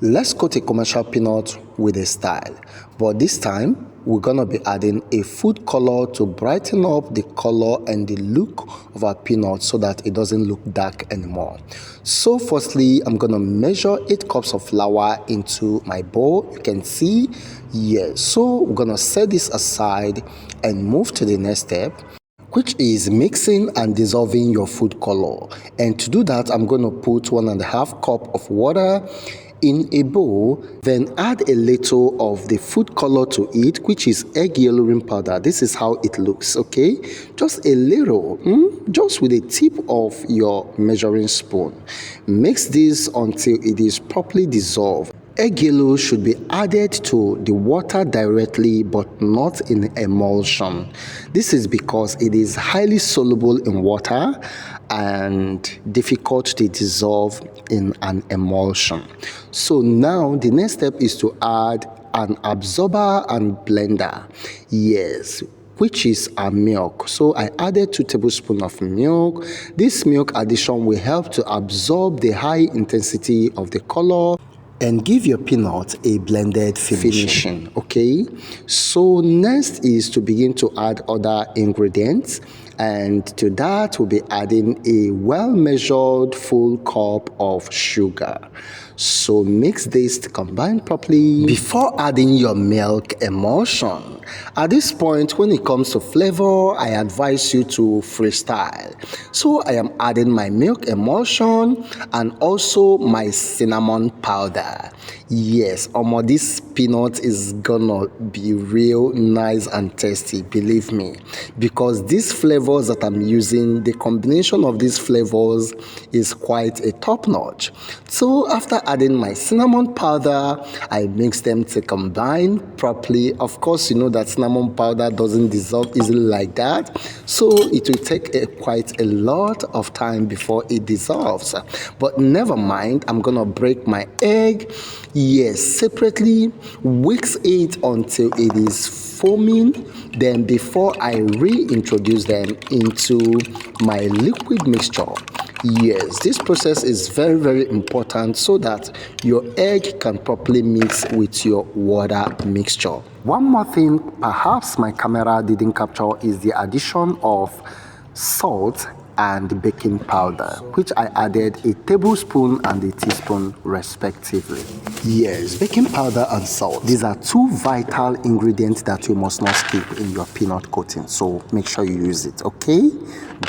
Let's coat a commercial peanut with a style, but this time we're gonna be adding a food color to brighten up the color and the look of our peanut so that it doesn't look dark anymore. So firstly, I'm gonna measure 8 cups of flour into my bowl. You can see, yes. So we're gonna set this aside and move to the next step, which is mixing and dissolving your food color. And to do that, I'm going to put 1.5 cup of water in a bowl, then add a little of the food color to it, which is egg yellowing powder. This is how it looks, okay? Just a little, just with the tip of your measuring spoon. Mix this until it is properly dissolved. Egg yellow should be added to the water directly but not in emulsion. This is because it is highly soluble in water and difficult to dissolve in an emulsion. So now the next step is to add an absorber and blender. Yes, which is our milk. So I added 2 tablespoons of milk. This milk addition will help to absorb the high intensity of the color and give your peanut a blended finishing. Okay, so next is to begin to add other ingredients, and to that we'll be adding a well-measured full cup of sugar. So mix this to combine properly before adding your milk emulsion. At this point, when it comes to flavor, I advise you to freestyle. So I am adding my milk emulsion and also my cinnamon powder. Yes, this peanut is gonna be real nice and tasty, believe me, because these flavors that I'm using, the combination of these flavors is quite a top notch. So after adding my cinnamon powder, I mix them to combine properly. Of course, you know that cinnamon powder doesn't dissolve easily like that, so it will take quite a lot of time before it dissolves. But never mind, I'm gonna break my egg, yes, separately, whisk it until it is foaming. Then before I reintroduce them into my liquid mixture. Yes, this process is very, very important so that your egg can properly mix with your water mixture. One more thing perhaps my camera didn't capture is the addition of salt and baking powder, which I added a tablespoon and a teaspoon respectively. Yes, baking powder and salt. These are 2 vital ingredients that you must not skip in your peanut coating. So make sure you use it, okay?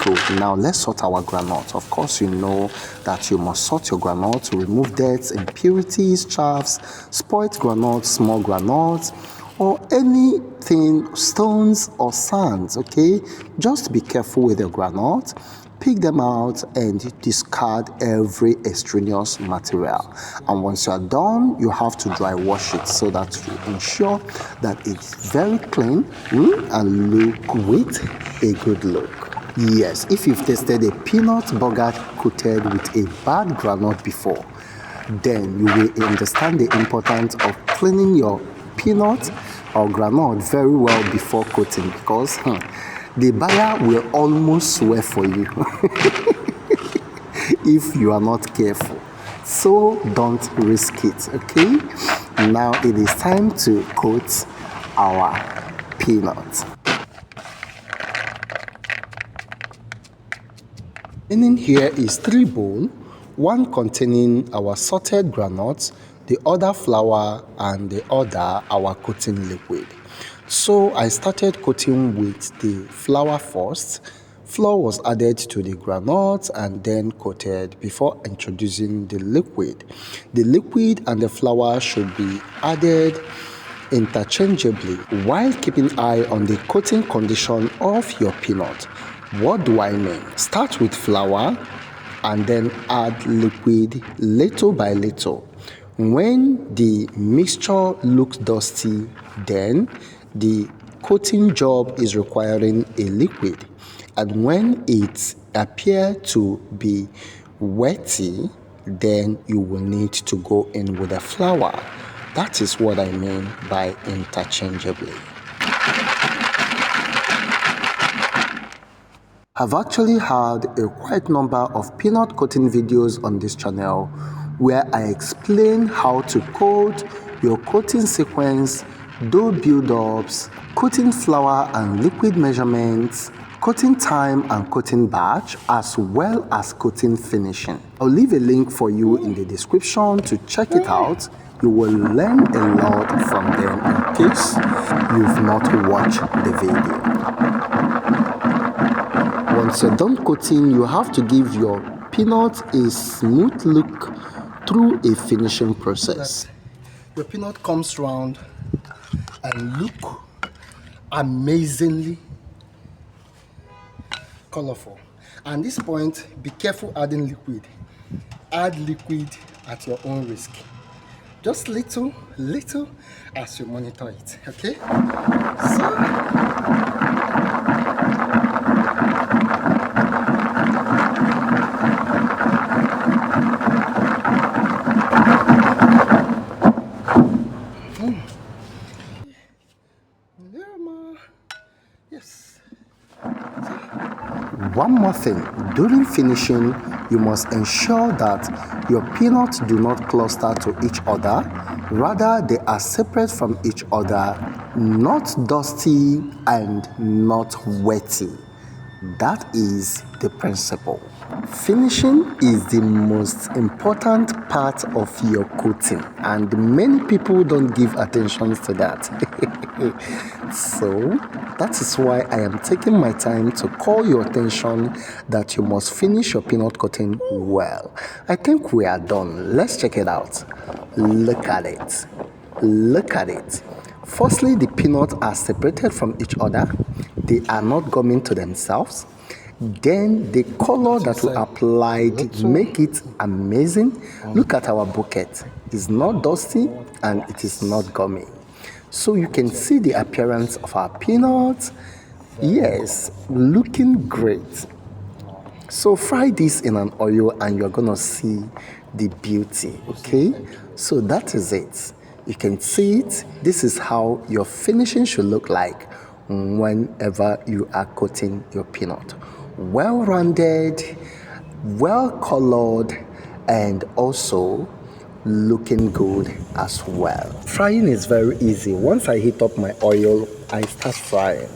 Good. Now let's sort our groundnut. Of course, you know that you must sort your groundnut to remove dirt, impurities, chaffs, spoiled groundnut, small groundnuts, or anything, stones or sands, okay? Just be careful with your groundnut. Pick them out and discard every extraneous material. And once you are done, you have to dry wash it so that you ensure that it's very clean and look with a good look. Yes, if you've tasted a peanut burger coated with a bad groundnut before, then you will understand the importance of cleaning your peanut or groundnut very well before coating, because the buyer will almost swear for you if you are not careful. So don't risk it, okay? Now it is time to coat our peanuts. In here is 3 bowls, one containing our sorted groundnuts, the other flour, and the other our coating liquid. So I started coating with the flour first. Flour was added to the groundnuts and then coated before introducing the liquid. The liquid and the flour should be added interchangeably while keeping eye on the coating condition of your peanut. What do I mean? Start with flour and then add liquid little by little. When the mixture looks dusty, then the coating job is requiring a liquid. And when it appears to be wetty, then you will need to go in with the flour. That is what I mean by interchangeably. I've actually had a quite number of peanut coating videos on this channel, where I explain how to code your coating sequence, dough build-ups, coating flour and liquid measurements, coating time and coating batch, as well as coating finishing. I'll leave a link for you in the description to check it out. You will learn a lot from them in case you've not watched the video. Once you're done coating, you have to give your peanut a smooth look through a finishing process. Your peanut comes round and look amazingly colorful. And at this point, be careful adding liquid. Add liquid at your own risk. Just little as you monitor it, okay? Yes. One more thing, during finishing, you must ensure that your peanuts do not cluster to each other. Rather, they are separate from each other, not dusty and not wetty. That is the principle. Finishing is the most important part of your coating, and many people don't give attention to that. So that is why I am taking my time to call your attention that you must finish your peanut coating well. I think we are done. Let's check it out. Look at it. Look at it. Firstly, the peanuts are separated from each other. They are not gumming to themselves. Then the color that we applied make it amazing. Look at our bucket. It's not dusty and it is not gummy. So you can see the appearance of our peanuts. Yes, looking great. So fry this in an oil and you're gonna see the beauty, okay? So that is it. You can see it. This is how your finishing should look like whenever you are coating your peanut. Well-rounded, well-colored, and also looking good as well. Frying is very easy. Once I heat up my oil, I start frying,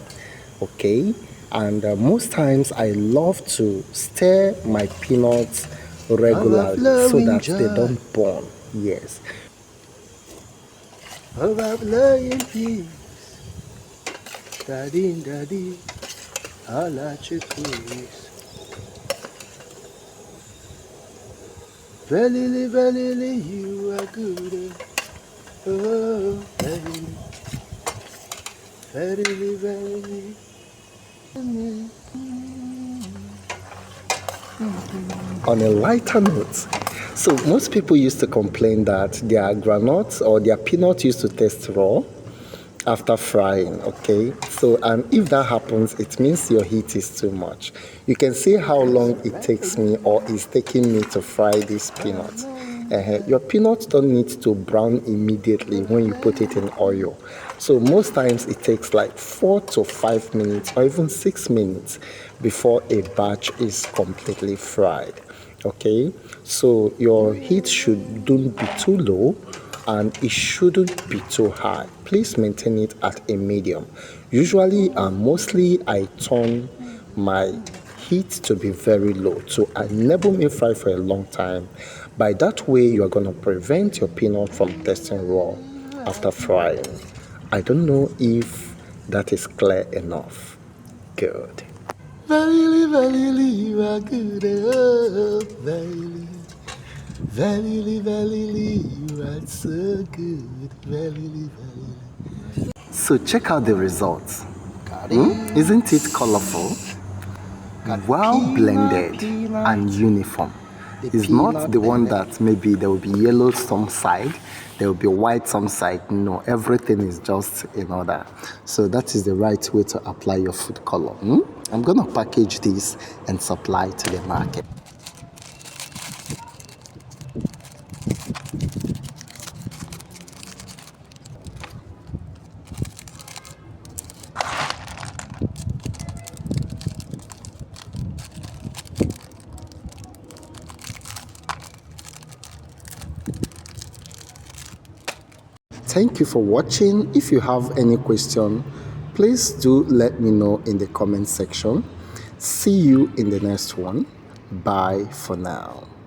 okay? And most times I love to stir my peanuts regularly so that they don't burn. Yes. Overflowing peace, daddy, all at your cruise. Verily, you are good. Oh, verily. On a lighter note, so most people used to complain that their granules or their peanuts used to taste raw after frying, okay? So, and if that happens, it means your heat is too much. You can see how long it takes me or is taking me to fry these peanuts. Your peanuts don't need to brown immediately when you put it in oil. So most times it takes like 4 to 5 minutes or even 6 minutes before a batch is completely fried. Okay, so your heat shouldn't be too low and it shouldn't be too high. Please maintain it at a medium. Usually and mostly I turn my heat to be very low to enable me fry for a long time. By that way you are going to prevent your peanut from tasting raw after frying. I don't know if that is clear enough. Good. Verily, you are good. Oh, verily, you are so good. Verily. So check out the results. Isn't it colorful? Well blended and uniform. It's not the one that maybe there will be yellow some side, there will be white some side. No, everything is just in order. So that is the right way to apply your food color. I'm gonna package this and supply to the market. Thank you for watching. If you have any question, please do let me know in the comment section. See you in the next one. Bye for now.